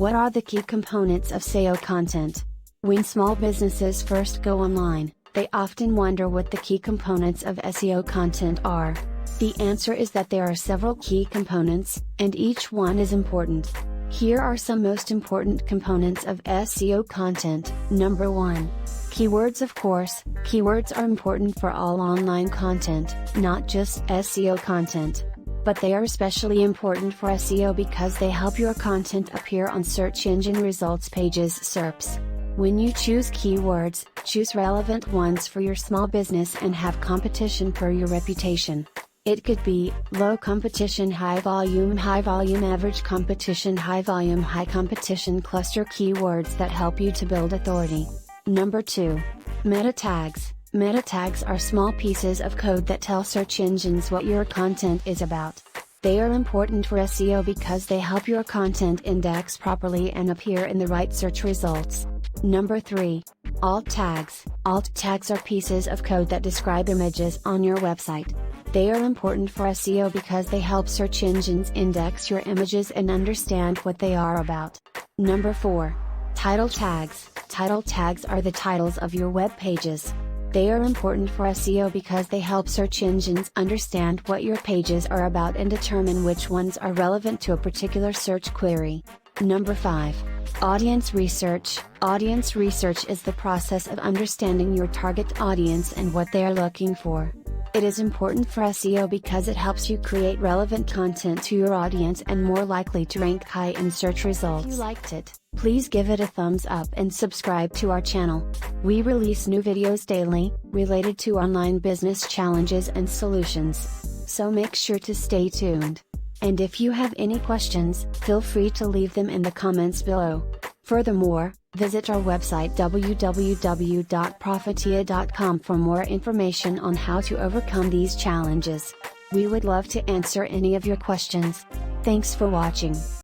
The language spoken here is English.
What are the key components of SEO content? When small businesses first go online, they often wonder what the key components of SEO content are. The answer is that there are several key components, and each one is important. Here are some most important components of SEO content. Number 1. Keywords. Of course, keywords are important for all online content, not just SEO content. But they are especially important for SEO because they help your content appear on search engine results pages (SERPs). When you choose keywords, choose relevant ones for your small business and have competition for your reputation. It could be low competition, high volume, average competition, high volume, high competition cluster keywords that help you to build authority. Number 2. Meta tags. Meta tags are small pieces of code that tell search engines what your content is about. They are important for SEO because they help your content index properly and appear in the right search results. Number 3. Alt tags. Alt tags are pieces of code that describe images on your website. They are important for SEO because they help search engines index your images and understand what they are about. Number 4. Title tags. Title tags are the titles of your web pages. They are important for SEO because they help search engines understand what your pages are about and determine which ones are relevant to a particular search query. Number 5. Audience research. Audience research is the process of understanding your target audience and what they are looking for. It is important for SEO because it helps you create relevant content to your audience and more likely to rank high in search results. If you liked it, please give it a thumbs up and subscribe to our channel. We release new videos daily, related to online business challenges and solutions. So make sure to stay tuned. And if you have any questions, feel free to leave them in the comments below. Furthermore, visit our website www.profitiya.com for more information on how to overcome these challenges. We would love to answer any of your questions. Thanks for watching.